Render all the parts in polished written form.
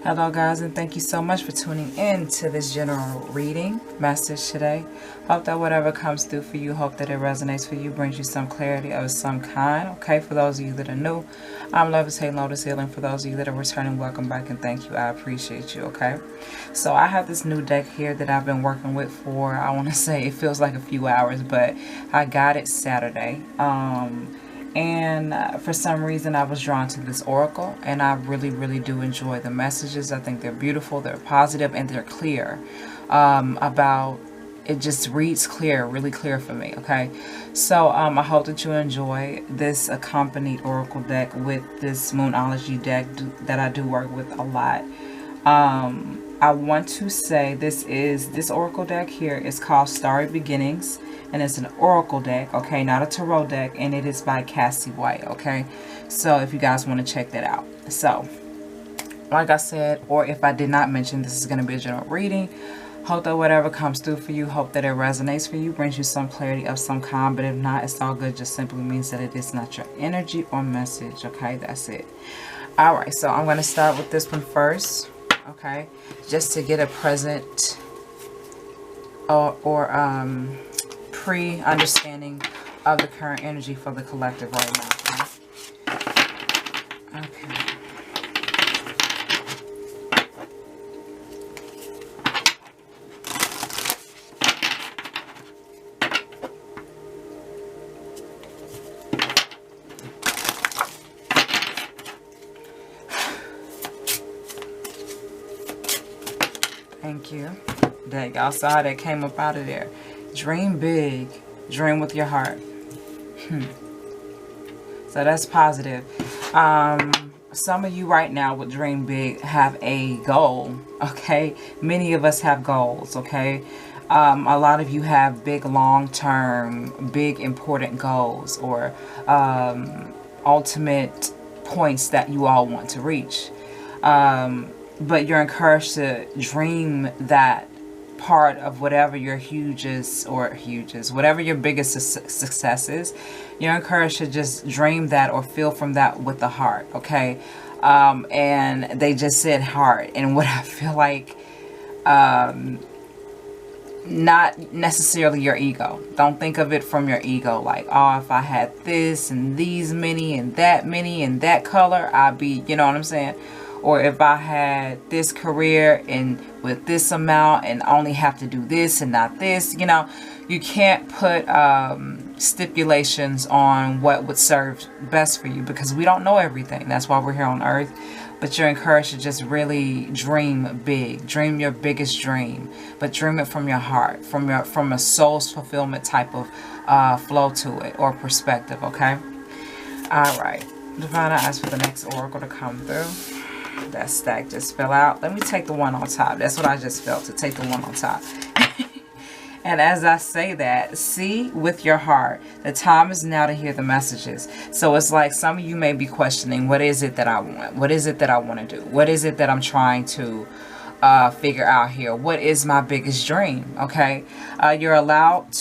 Hello guys, and thank you so much for tuning in to this general reading message today. Hope that whatever comes through for you, hope that it resonates for you, brings you some clarity of some kind. Okay, for those of you that are new, I'm Levitating, Lotus healing. For those of you that are returning, welcome back and thank you. I appreciate you. Okay, so I have this new deck here that I've been working with for, I want to say it feels like a few hours, but I got it Saturday. And for some reason I was drawn to this oracle, and I really do enjoy the messages. I think they're beautiful, they're positive, and they're clear. About it just reads clear, really clear for me. Okay, so I hope that you enjoy this accompanied oracle deck with this moonology deck that I do work with a lot. I want to say this oracle deck here is called Starry Beginnings, and it's an oracle deck, okay, not a tarot deck, and it is by Cassie White. Okay, so if you guys want to check that out. So like I said, or if I did not mention, this is going to be a general reading. Hope that whatever comes through for you, hope that it resonates for you, brings you some clarity of some kind. But if not, it's all good. Just simply means that it is not your energy or message. Okay, that's it. All right, so I'm going to start with this one first. Okay, just to get a present or pre-understanding of the current energy for the collective right now. Okay. Thank you. There y'all saw how that came up out of there. Dream big. Dream with your heart. So that's positive. Some of you right now with dream big have a goal. Okay. Many of us have goals. Okay. A lot of you have big long-term, big important goals, or ultimate points that you all want to reach. But you're encouraged to dream that part of whatever your whatever your biggest success is. You're encouraged to just dream that or feel from that with the heart. Okay. And they just said heart, and what I feel like, not necessarily your ego. Don't think of it from your ego, like, oh, if I had this and these many and that color, I'd be, you know what I'm saying? Or if I had this career and with this amount and only have to do this and not this, you know, you can't put stipulations on what would serve best for you, because we don't know everything. That's why we're here on earth. But you're encouraged to just really dream big. Dream your biggest dream, but dream it from your heart, from a soul's fulfillment type of flow to it or perspective. Okay. All right. Divine, I ask for the next oracle to come through. That stack just fell out. Let me take the one on top. That's what I just felt, to take the one on top. And as I say that, see with your heart. The time is now to hear the messages. So it's like some of you may be questioning, what is it that I want? What is it that I want to do? What is it that I'm trying to figure out here? What is my biggest dream? Okay, you're allowed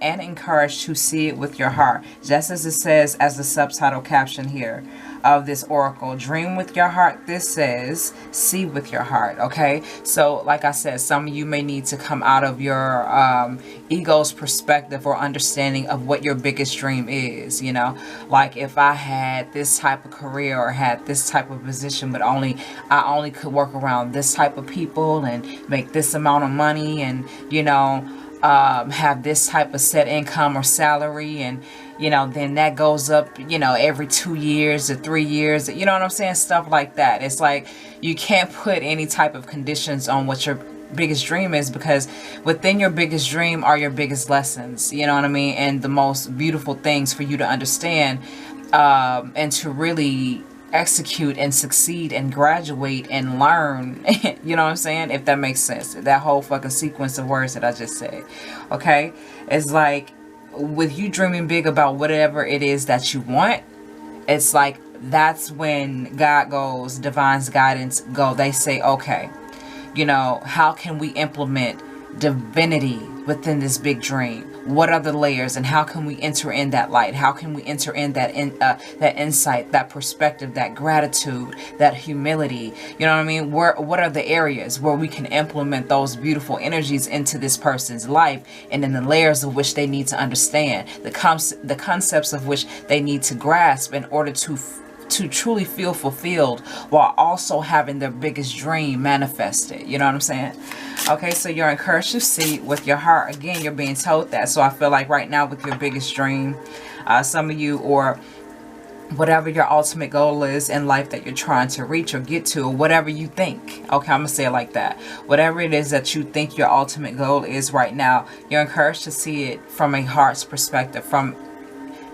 and encouraged to see it with your heart, just as it says as the subtitle caption here of this oracle, dream with your heart. This says see with your heart. Okay, so like I said, some of you may need to come out of your ego's perspective or understanding of what your biggest dream is. You know, like if I had this type of career or had this type of position, but I only could work around this type of people and make this amount of money, and you know, have this type of set income or salary, and you know, then that goes up, you know, every 2 years or 3 years, you know what I'm saying? Stuff like that. It's like you can't put any type of conditions on what your biggest dream is, because within your biggest dream are your biggest lessons, you know what I mean? And the most beautiful things for you to understand, and to really execute and succeed and graduate and learn. You know what I'm saying? If that makes sense. That whole fucking sequence of words that I just said. Okay? It's like, with you dreaming big about whatever it is that you want, it's like that's when God goes, divine's guidance go. They say, okay, you know, how can we implement divinity within this big dream. What are the layers, and how can we enter in that light? How can we enter in that that insight, that perspective, that gratitude, that humility? You know what I mean? What are the areas where we can implement those beautiful energies into this person's life, and in the layers of which they need to understand, the concepts of which they need to grasp in order to truly feel fulfilled, while also having their biggest dream manifested. You know what I'm saying? Okay, so you're encouraged to see with your heart. Again, you're being told that. So I feel like right now with your biggest dream, some of you, or whatever your ultimate goal is in life that you're trying to reach or get to, or whatever you think. Okay, I'm gonna say it like that. Whatever it is that you think your ultimate goal is right now, you're encouraged to see it from a heart's perspective, from,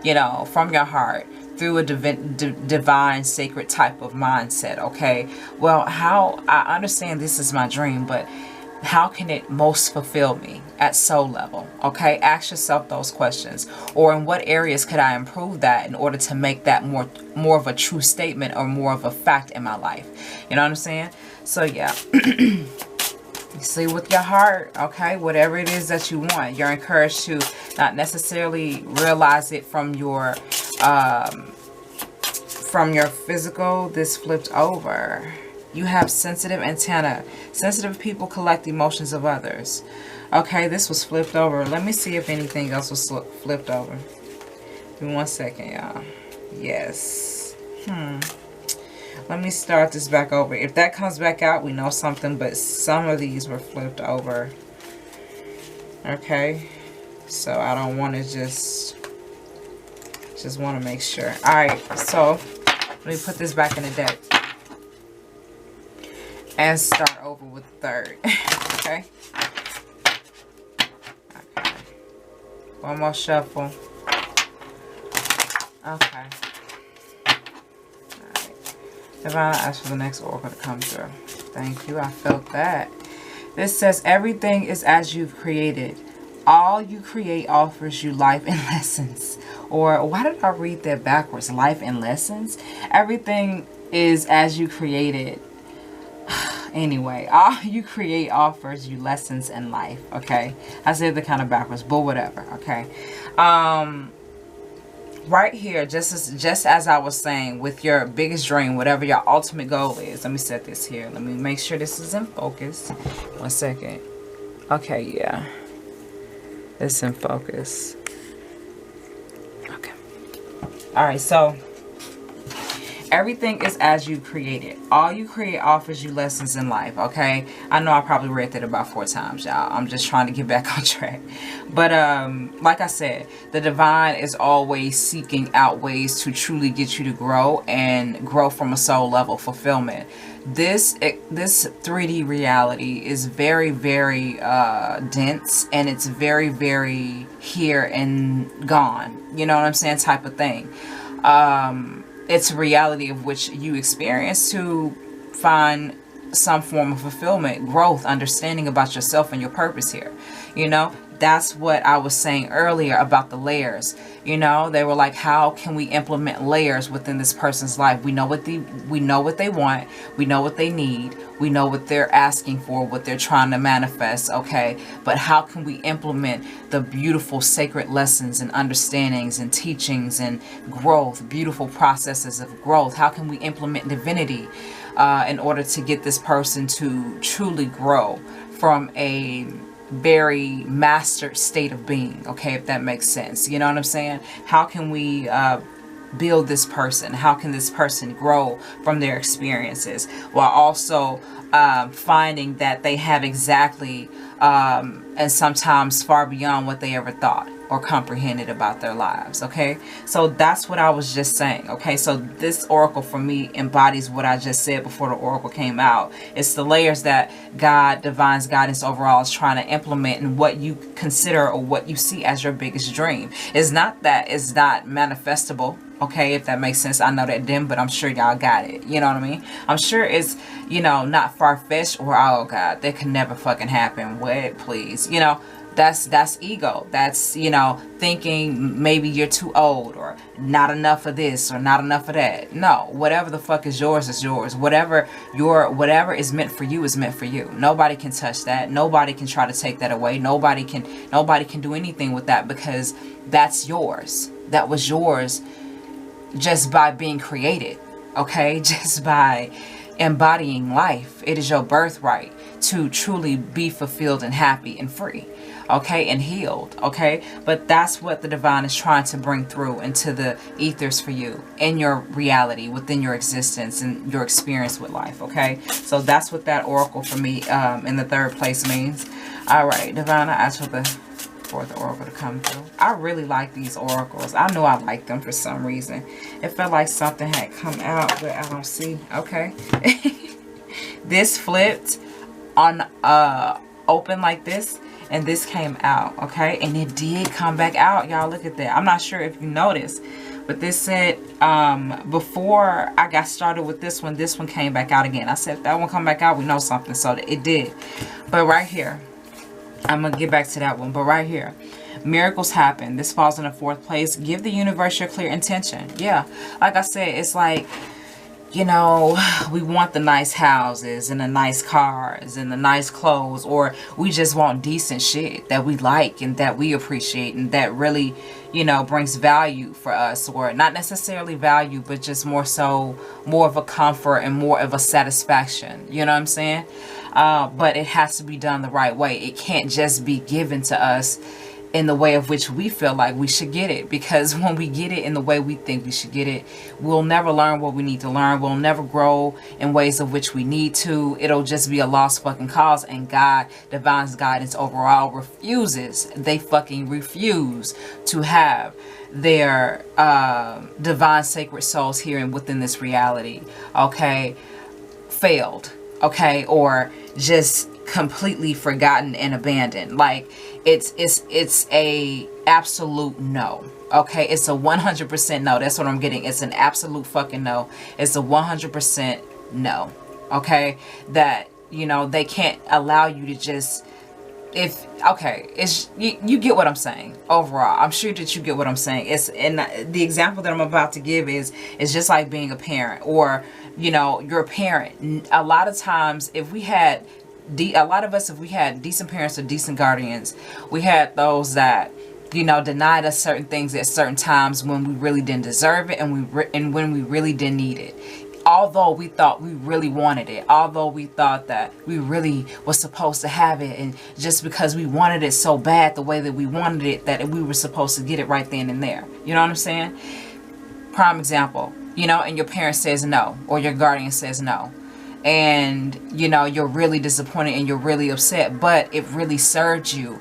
you know, from your heart, through a divine sacred type of mindset. Okay, well, how I understand this is my dream, but how can it most fulfill me at soul level? Okay, ask yourself those questions. Or in what areas could I improve that in order to make that more of a true statement, or more of a fact in my life? You know what I'm saying? So yeah. See with your heart, okay, whatever it is that you want, you're encouraged to not necessarily realize it from your physical. This flipped over. You have sensitive antenna. Sensitive people collect emotions of others. Okay, this was flipped over. Let me see if anything else was flipped over. Give me 1 second, y'all. Yes. Let me start this back over. If that comes back out, we know something, but some of these were flipped over. Okay, so I don't want to just want to make sure. All right, so let me put this back in the deck and start over with the third. Okay. Okay. One more shuffle. Okay. Divine, ask for the next oracle to come through. Thank you. I felt that. This says, everything is as you've created. All you create offers you life and lessons. Or why did I read that backwards? Life and lessons? Everything is as you created. Anyway, all you create offers you lessons in life. Okay. I said the kind of backwards, but whatever. Okay. Right here, just as I was saying, with your biggest dream, whatever your ultimate goal is. Let me set this here. Let me make sure this is in focus. 1 second. Okay, yeah. It's in focus. Okay. All right, so everything is as you created. All you create offers you lessons in life, okay? I know I probably read that about 4 times, y'all. I'm just trying to get back on track. But like I said, the divine is always seeking out ways to truly get you to grow, and grow from a soul level fulfillment. This 3D reality is very, very dense, and it's very, very here and gone. You know what I'm saying? Type of thing. It's a reality of which you experience to find some form of fulfillment, growth, understanding about yourself and your purpose here. You know, that's what I was saying earlier about the layers. You know, they were like, how can we implement layers within this person's life? We know what they want, we know what they need, we know what they're asking for, what they're trying to manifest, okay? But how can we implement the beautiful sacred lessons and understandings and teachings and growth, beautiful processes of growth? How can we implement divinity in order to get this person to truly grow from a very mastered state of being, okay, if that makes sense? You know what I'm saying? How can we build this person? How can this person grow from their experiences, while also finding that they have exactly and sometimes far beyond what they ever thought or comprehended about their lives, okay? So that's what I was just saying, okay? So this oracle for me embodies what I just said before the oracle came out. It's the layers that God, divine's guidance overall, is trying to implement in what you consider or what you see as your biggest dream. It's not that it's not manifestable, okay, if that makes sense. I know that didn't, but I'm sure y'all got it. You know what I mean? I'm sure it's, you know, not far-fetched or, oh God, that can never fucking happen. What, please? You know, That's ego. That's, you know, thinking maybe you're too old, or not enough of this or not enough of that. No, whatever the fuck is yours is yours. Whatever is meant for you is meant for you. Nobody can touch that. Nobody can try to take that away. Nobody can do anything with that, because that's yours. That was yours just by being created. Okay? Just by embodying life. It is your birthright to truly be fulfilled and happy and free. Okay, and healed. Okay, but that's what the divine is trying to bring through into the ethers for you, in your reality, within your existence and your experience with life. Okay, so that's what that oracle for me in the third place means. All right, divine, I asked for the fourth oracle to come through. I really like these oracles. I know I like them for some reason. It felt like something had come out, but I don't see. Okay. This flipped on open like this, and this came out. Okay, and it did come back out. Y'all, look at that. I'm not sure if you noticed, but this said before I got started with this one came back out again. I said, if that one come back out, we know something. So it did. But right here, I'm gonna get back to that one, but right here, miracles happen. This falls in the fourth place. Give the universe your clear intention. Yeah, like I said, it's like, you know, we want the nice houses and the nice cars and the nice clothes, or we just want decent shit that we like and that we appreciate and that really, you know, brings value for us, or not necessarily value, but just more of a comfort and more of a satisfaction. You know what I'm saying? But it has to be done the right way. It can't just be given to us in the way of which we feel like we should get it, because when we get it in the way we think we should get it, we'll never learn what we need to learn. We'll never grow in ways of which we need to. It'll just be a lost fucking cause, and God, divine's guidance overall, refuses. They fucking refuse to have their divine sacred souls here and within this reality, okay, failed, okay, or just completely forgotten and abandoned. Like, it's a absolute no. Okay, it's a 100% no. That's what I'm getting. It's an absolute fucking no. It's a 100% no. Okay, that, you know, they can't allow you to just, if, okay, it's, you get what I'm saying overall. I'm sure that you get what I'm saying. It's, and the example that I'm about to give is just like being a parent, or, you know, you're a parent. A lot of times, if we had if we had decent parents or decent guardians, we had those that, you know, denied us certain things at certain times when we really didn't deserve it, and when we really didn't need it. Although we thought we really wanted it, although we thought that we really was supposed to have it, and just because we wanted it so bad the way that we wanted it, that we were supposed to get it right then and there. You know what I'm saying? Prime example, you know, and your parent says no, or your guardian says no. And, you know, you're really disappointed and you're really upset, but it really served you,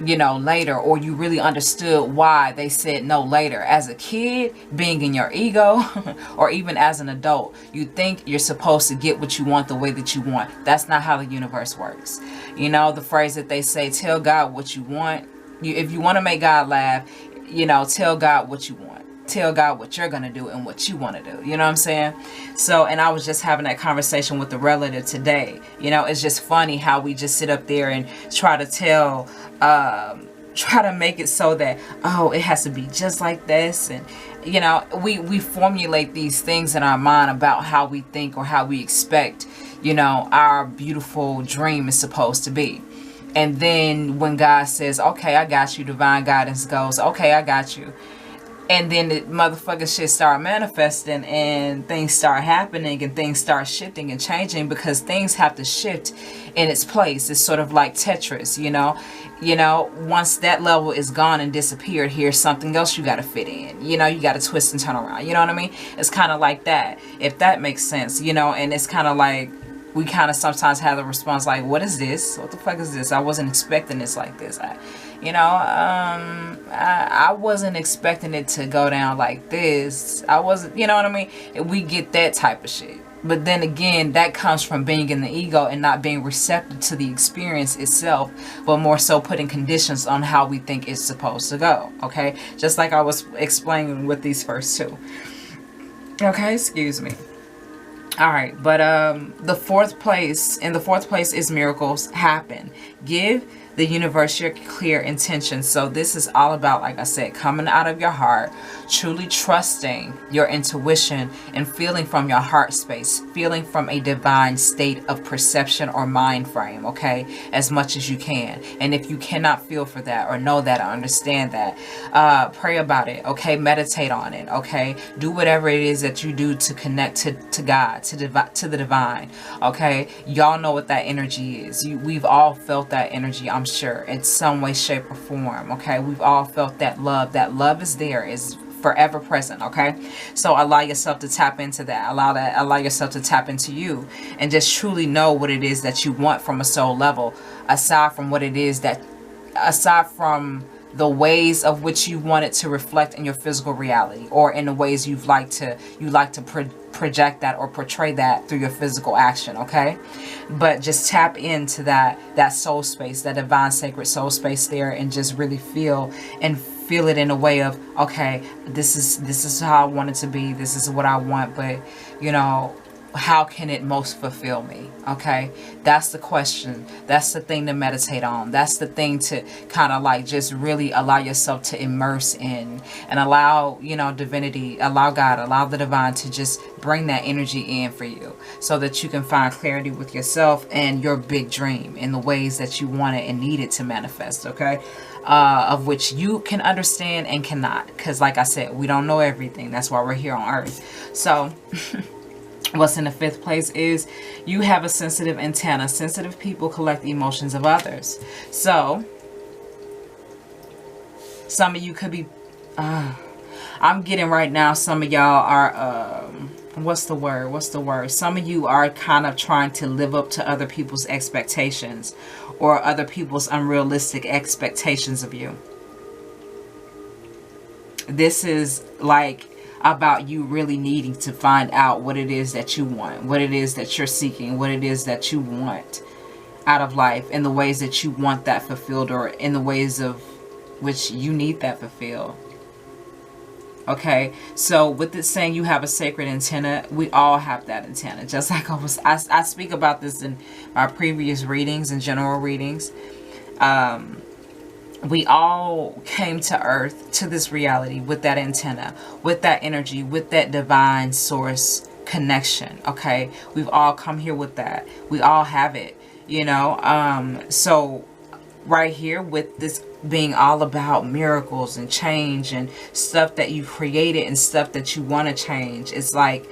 you know, later, or you really understood why they said no later. As a kid, being in your ego, or even as an adult, you think you're supposed to get what you want the way that you want. That's not how the universe works. You know, the phrase that they say, tell God what you want. If you want to make God laugh, you know, tell God what you want. Tell God what you're going to do and what you want to do. You know what I'm saying? So, and I was just having that conversation with the relative today. You know, it's just funny how we just sit up there and try to tell, try to make it so that, oh, it has to be just like this. And, you know, we formulate these things in our mind about how we think or how we expect, you know, our beautiful dream is supposed to be. And then when God says, okay, I got you, divine guidance goes, okay, I got you. And then the motherfucking shit start manifesting, and things start happening, and things start shifting and changing, because things have to shift in its place. It's sort of like Tetris, you know. You know, once that level is gone and disappeared, here's something else you got to fit in. You know, you got to twist and turn around. You know what I mean? It's kind of like that, if that makes sense, you know. And it's kind of like, we kind of sometimes have the response like, what is this? What the fuck is this? I wasn't expecting this like this. I wasn't expecting it to go down like this. I wasn't, you know what I mean? We get that type of shit. But then again, that comes from being in the ego and not being receptive to the experience itself, but more so putting conditions on how we think it's supposed to go. Okay? Just like I was explaining with these first two. Okay? Excuse me. Alright, but in the fourth place is miracles happen. Give the universe your clear intentions. So this is all about, like I said, coming out of your heart, truly trusting your intuition and feeling from your heart space, feeling from a divine state of perception or mind frame, okay, as much as you can. And if you cannot feel for that or know that or understand that, pray about it, okay, meditate on it, okay, do whatever it is that you do to connect to God, to the divine, okay. Y'all know what that energy is. We've all felt that energy, I'm sure, in some way, shape, or form, okay. We've all felt that love. That love is there, is forever present, okay. So allow yourself to tap into that. Allow yourself to tap into you and just truly know what it is that you want from a soul level, aside from the ways of which you want it to reflect in your physical reality, or in the ways you like to project that or portray that through your physical action, okay. But just tap into that soul space, that divine sacred soul space there, and just really feel it in a way of, okay, this is how I want it to be, this is what I want, but you know, how can it most fulfill me, okay? That's the question. That's the thing to meditate on. That's the thing to kind of like just really allow yourself to immerse in, and allow, you know, divinity, allow God, allow the divine to just bring that energy in for you, so that you can find clarity with yourself and your big dream in the ways that you want it and need it to manifest, okay? Of which you can understand and cannot, because like I said, we don't know everything. That's why we're here on earth. So what's in the fifth place is you have a sensitive antenna. Sensitive people collect the emotions of others. So some of you could be I'm getting right now, some of y'all are what's the word, some of you are kind of trying to live up to other people's expectations, or other people's unrealistic expectations of you. This is like about you really needing to find out what it is that you want, what it is that you're seeking, what it is that you want out of life, in the ways that you want that fulfilled, or in the ways of which you need that fulfilled. Okay, so with it saying you have a sacred antenna, we all have that antenna. Just like I speak about this in my previous readings and general readings. We all came to earth, to this reality, with that antenna, with that energy, with that divine source connection, okay? We've all come here with that. We all have it, you know? So right here, with this being all about miracles and change and stuff that you created and stuff that you want to change, it's like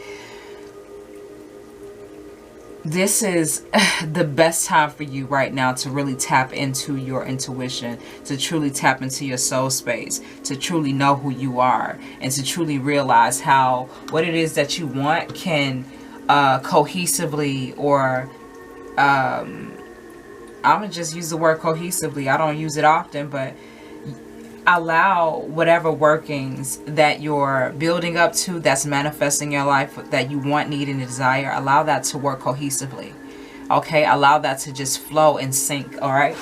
this is the best time for you right now to really tap into your intuition, to truly tap into your soul space, to truly know who you are, and to truly realize how what it is that you want can cohesively, or I'm going to just use the word cohesively. I don't use it often, but allow whatever workings that you're building up to, that's manifesting your life, that you want, need, and desire, allow that to work cohesively. Okay? Allow that to just flow and sync, all right?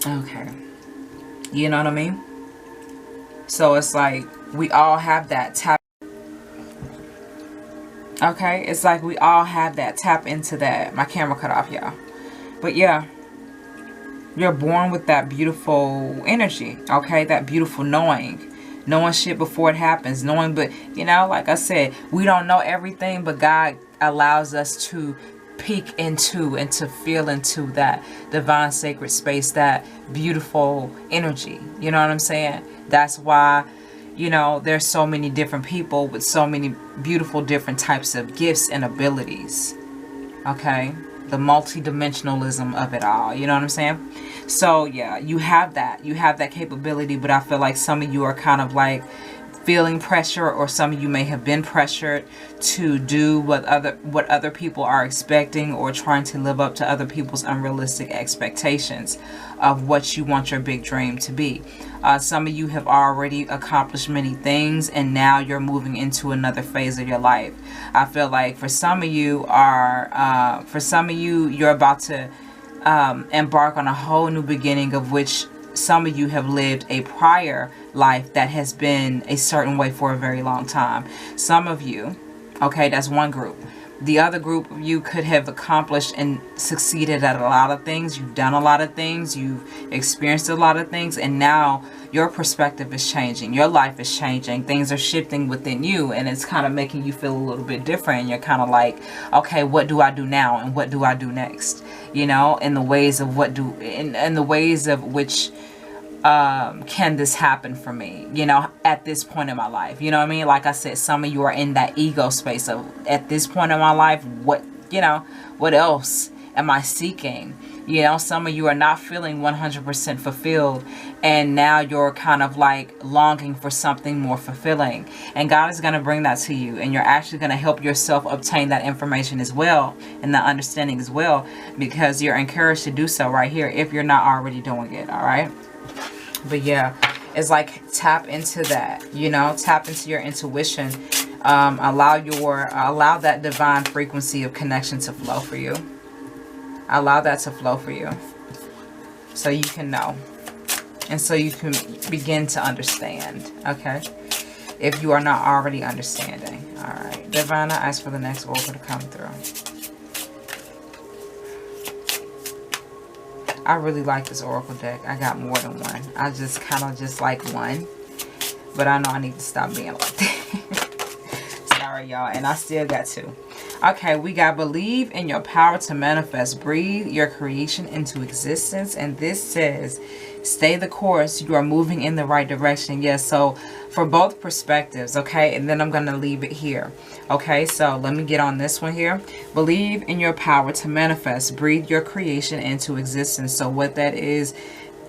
Okay. You know what I mean? So it's like we all have that tap. Okay, it's like we all have that. Tap into that. My camera cut off, y'all. But yeah, you're born with that beautiful energy, okay? That beautiful knowing shit before it happens, knowing. But you know, like I said, we don't know everything, but God allows us to peek into and to feel into that divine sacred space, that beautiful energy. You know what I'm saying? That's why, you know, there's so many different people with so many beautiful different types of gifts and abilities. Okay? The multidimensionalism of it all. You know what I'm saying? So, yeah, you have that. You have that capability, but I feel like some of you are kind of like feeling pressure, or some of you may have been pressured to do what other people are expecting, or trying to live up to other people's unrealistic expectations of what you want your big dream to be. Some of you have already accomplished many things, and now you're moving into another phase of your life. I feel like for some of you you're about to embark on a whole new beginning, of which some of you have lived a prior life that has been a certain way for a very long time. Some of you, okay, that's one group. The other group of you could have accomplished and succeeded at a lot of things. You've done a lot of things. You've experienced a lot of things. And now your perspective is changing. Your life is changing. Things are shifting within you. And it's kind of making you feel a little bit different. And you're kind of like, okay, what do I do now? And what do I do next? You know, in the ways of in the ways of which can this happen for me, you know, at this point in my life? You know what I mean? Like I said, some of you are in that ego space of, at this point in my life, what, you know, what else am I seeking? You know, some of you are not feeling 100% fulfilled, and now you're kind of like longing for something more fulfilling, and God is going to bring that to you, and you're actually going to help yourself obtain that information as well, and that understanding as well, because you're encouraged to do so right here if you're not already doing it. All right. But yeah, it's like tap into that, you know, tap into your intuition. Allow that divine frequency of connection to flow for you. Allow that to flow for you, so you can know, and so you can begin to understand. Okay, if you are not already understanding. All right, Divine, I ask for the next oracle to come through. I really like this oracle deck. I got more than one. I just kind of just like one. But I know I need to stop being like that. Sorry, y'all. And I still got two. Okay, we got believe in your power to manifest. Breathe your creation into existence. And this says, stay the course. You are moving in the right direction. Yes, so for both perspectives, okay? And then I'm going to leave it here. Okay, so let me get on this one here. Believe in your power to manifest. Breathe your creation into existence. So what that is,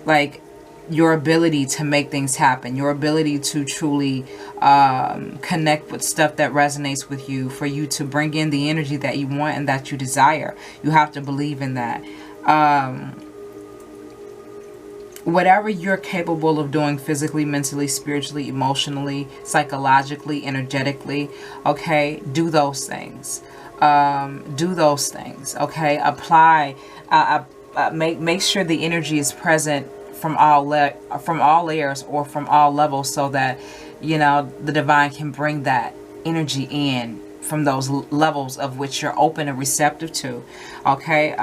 like, your ability to make things happen, your ability to truly connect with stuff that resonates with you, for you to bring in the energy that you want and that you desire. You have to believe in that. Whatever you're capable of doing physically, mentally, spiritually, emotionally, psychologically, energetically, okay, do those things. Do those things, okay? Apply, make sure the energy is present from all layers or from all levels, so that, you know, the divine can bring that energy in from those levels of which you're open and receptive to, okay?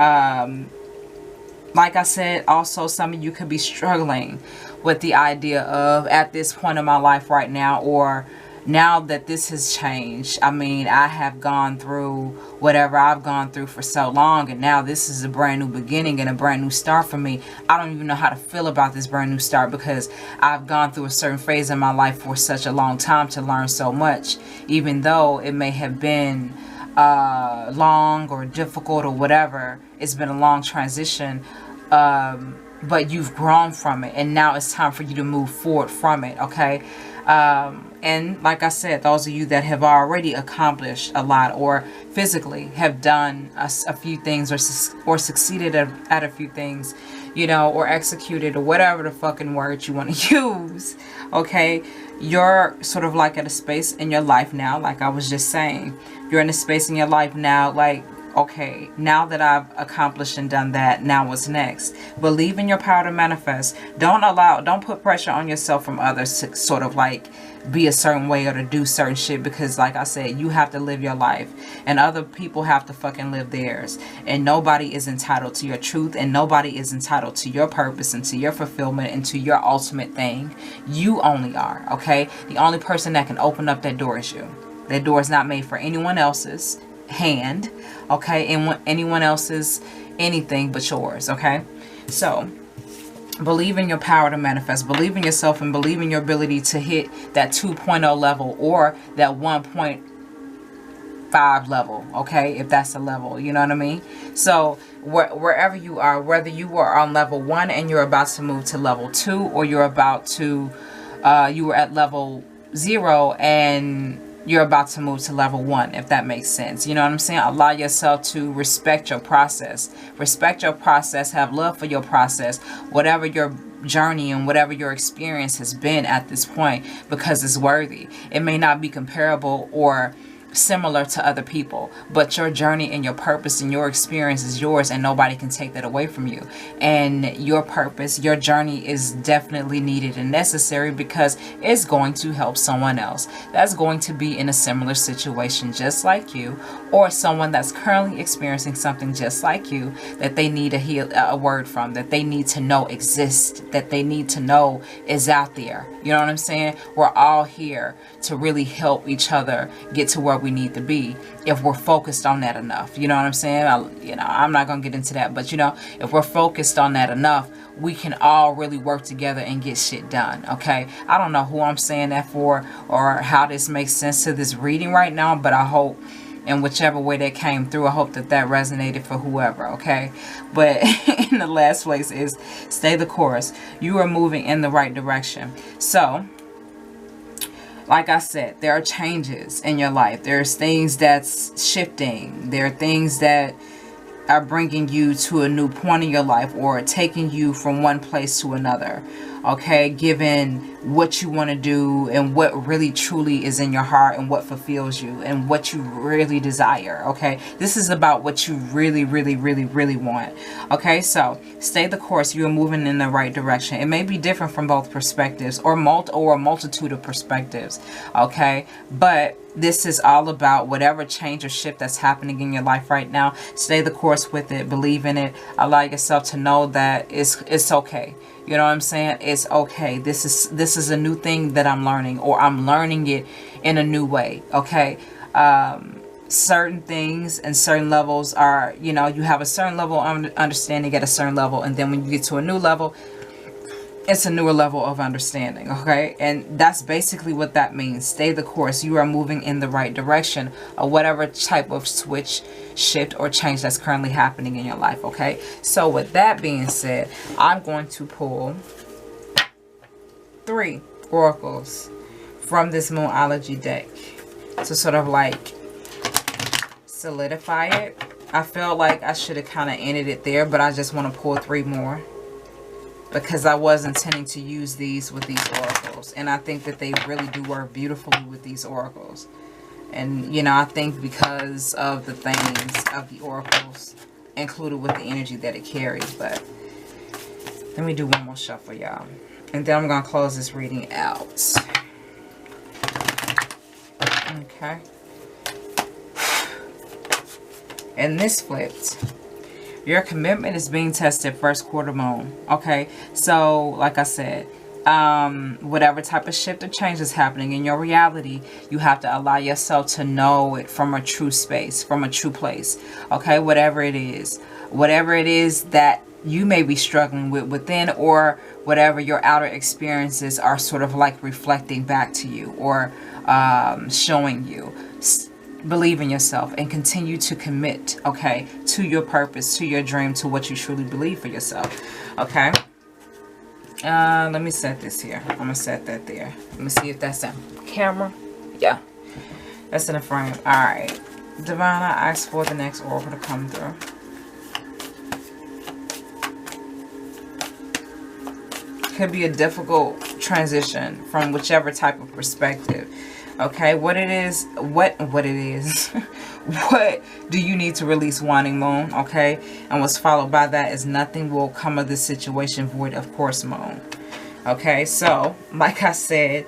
Like I said, also some of you could be struggling with the idea of, at this point in my life right now, or now that this has changed. I mean, I have gone through whatever I've gone through for so long, and now this is a brand new beginning and a brand new start for me. I don't even know how to feel about this brand new start, because I've gone through a certain phase in my life for such a long time to learn so much, even though it may have been long or difficult or whatever. It's been a long transition, but you've grown from it, and now it's time for you to move forward from it, okay? And like I said, those of you that have already accomplished a lot, or physically have done a few things, or succeeded at a few things, you know, or executed, or whatever the fucking word you want to use, okay? You're sort of like at a space in your life now, like I was just saying. You're in a space in your life now, like, okay, now that I've accomplished and done that, now what's next? Believe in your power to manifest. Don't put pressure on yourself from others to sort of like be a certain way or to do certain shit, because like I said, you have to live your life, and other people have to fucking live theirs, and nobody is entitled to your truth, and nobody is entitled to your purpose and to your fulfillment and to your ultimate thing. You only are, okay? The only person that can open up that door is you. That door is not made for anyone else's hand, okay, and anyone else's anything but yours, okay? So believe in your power to manifest. Believe in yourself, and believe in your ability to hit that 2.0 level, or that 1.5 level, okay, if that's a level, you know what I mean? So wherever you are, whether you are on level 1 and you're about to move to level 2, or you're about to you were at level 0 and you're about to move to level 1, if that makes sense. You know what I'm saying? Allow yourself to respect your process. Respect your process. Have love for your process. Whatever your journey and whatever your experience has been at this point, because it's worthy. It may not be comparable or similar to other people, but your journey and your purpose and your experience is yours, and nobody can take that away from you. And your purpose, your journey is definitely needed and necessary, because it's going to help someone else that's going to be in a similar situation just like you, or someone that's currently experiencing something just like you, that they need a word from, that they need to know exists, that they need to know is out there. You know what I'm saying? We're all here to really help each other get to where we need to be, if we're focused on that enough. You know what I'm saying? I'm not gonna get into that, but if we're focused on that enough, we can all really work together and get shit done. Okay, I don't know who I'm saying that for, or how this makes sense to this reading right now, but I hope, in whichever way that came through, I hope that resonated for whoever. Okay, but in the last place is stay the course. You are moving in the right direction. So like I said, there are changes in your life. There's things that's shifting. There are things that are bringing you to a new point in your life, or taking you from one place to another. Okay, given what you want to do and what really truly is in your heart, and what fulfills you and what you really desire. Okay, this is about what you really want. Okay, so stay the course. You are moving in the right direction. It may be different from both perspectives, or a multitude of perspectives. Okay, but this is all about whatever change or shift that's happening in your life right now. Stay the course with it. Believe in it. Allow yourself to know that it's okay. You know what I'm saying? It's okay. This is a new thing that I'm learning, or I'm learning it in a new way. Okay. Certain things and certain levels are, you have a certain level of understanding at a certain level, and then when you get to a new level, it's a newer level of understanding. Okay, and that's basically what that means. Stay the course. You are moving in the right direction, or whatever type of switch, shift, or change that's currently happening in your life. Okay, so with that being said, I'm going to pull 3 oracles from this Moonology deck to sort of like solidify it. I felt like I should have kind of ended it there, but I just want to pull 3 more, because I was intending to use these with these oracles. And I think that they really do work beautifully with these oracles. And, I think because of the things of the oracles included with the energy that it carries. But let me do one more shuffle, y'all. And then I'm going to close this reading out. Okay. And this flipped. Your commitment is being tested, first quarter moon. Okay, so like I said, whatever type of shift or change is happening in your reality, you have to allow yourself to know it from a true space, from a true place. Okay, whatever it is that you may be struggling with within, or whatever your outer experiences are sort of like reflecting back to you, or showing you. Believe in yourself and continue to commit, okay, to your purpose, to your dream, to what you truly believe for yourself. Okay, let me set this here. I'm gonna set that there. Let me see if that's in camera. Yeah, that's in the frame. All right, Divine, I asked for the next oracle to come through. Could be a difficult transition from whichever type of perspective. Okay, what it is, what do you need to release, wanting moon? Okay, and what's followed by that is nothing will come of this situation void, of course, moon. Okay, so like I said,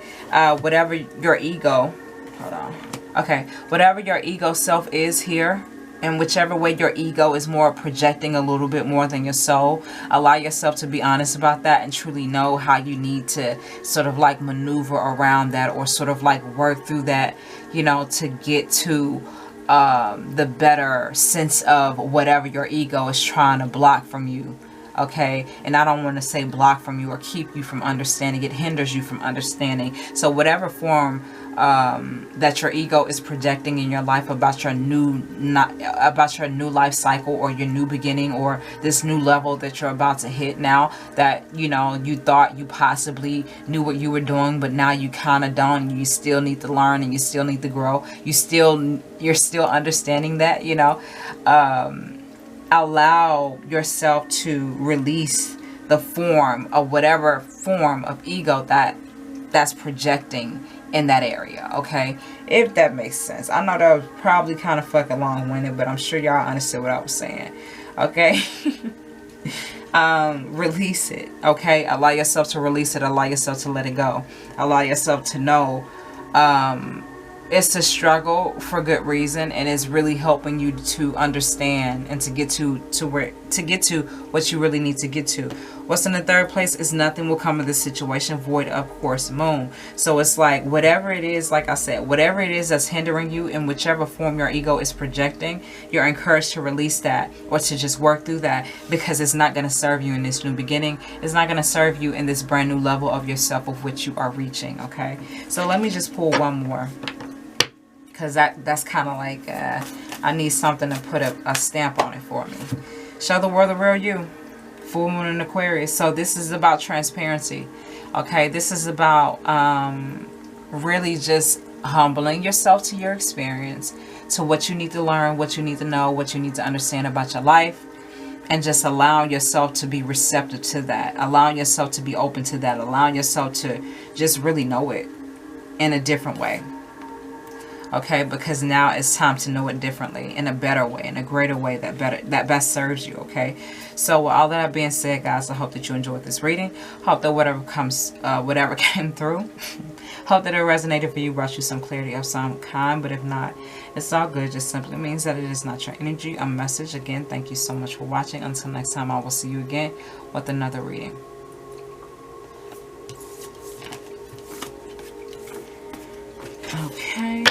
whatever your ego, hold on. Okay, whatever your ego self is here, and whichever way your ego is more projecting a little bit more than your soul, allow yourself to be honest about that and truly know how you need to sort of like maneuver around that, or sort of like work through that, to get to the better sense of whatever your ego is trying to block from you. Okay, and I don't want to say block from you or keep you from understanding. It hinders you from understanding. So whatever form that your ego is projecting in your life about your new life cycle, or your new beginning, or this new level that you're about to hit now, that you thought you possibly knew what you were doing, but now you kind of don't. You still need to learn, and you still need to grow. You're still understanding that. Allow yourself to release the form of whatever form of ego that that's projecting in that area, okay? If that makes sense. I know that was probably kind of fucking long-winded, but I'm sure y'all understood what I was saying, okay? Release it, okay? Allow yourself to release it. Allow yourself to let it go. Allow yourself to know it's a struggle for good reason, and it's really helping you to understand and to get to what you really need to get to. What's in the third place is nothing will come of this situation void of course moon. So it's like whatever it is, like I said, whatever it is that's hindering you in whichever form your ego is projecting, you're encouraged to release that or to just work through that, because it's not going to serve you in this new beginning. It's not going to serve you in this brand new level of yourself of which you are reaching, okay? So let me just pull one more, because that's kind of like I need something to put a stamp on it for me. Show the world the real you. Full moon in Aquarius. So this is about transparency, okay? This is about really just humbling yourself to your experience, to what you need to learn, what you need to know, what you need to understand about your life, and just allowing yourself to be receptive to that, allowing yourself to be open to that, allowing yourself to just really know it in a different way. Okay, because now it's time to know it differently, in a better way, in a greater way that best serves you, okay? So with all that being said, guys, I hope that you enjoyed this reading. Hope that whatever came through, hope that it resonated for you, brought you some clarity of some kind. But if not, it's all good. Just simply means that it is not your energy, a message. Again, thank you so much for watching. Until next time, I will see you again with another reading. Okay.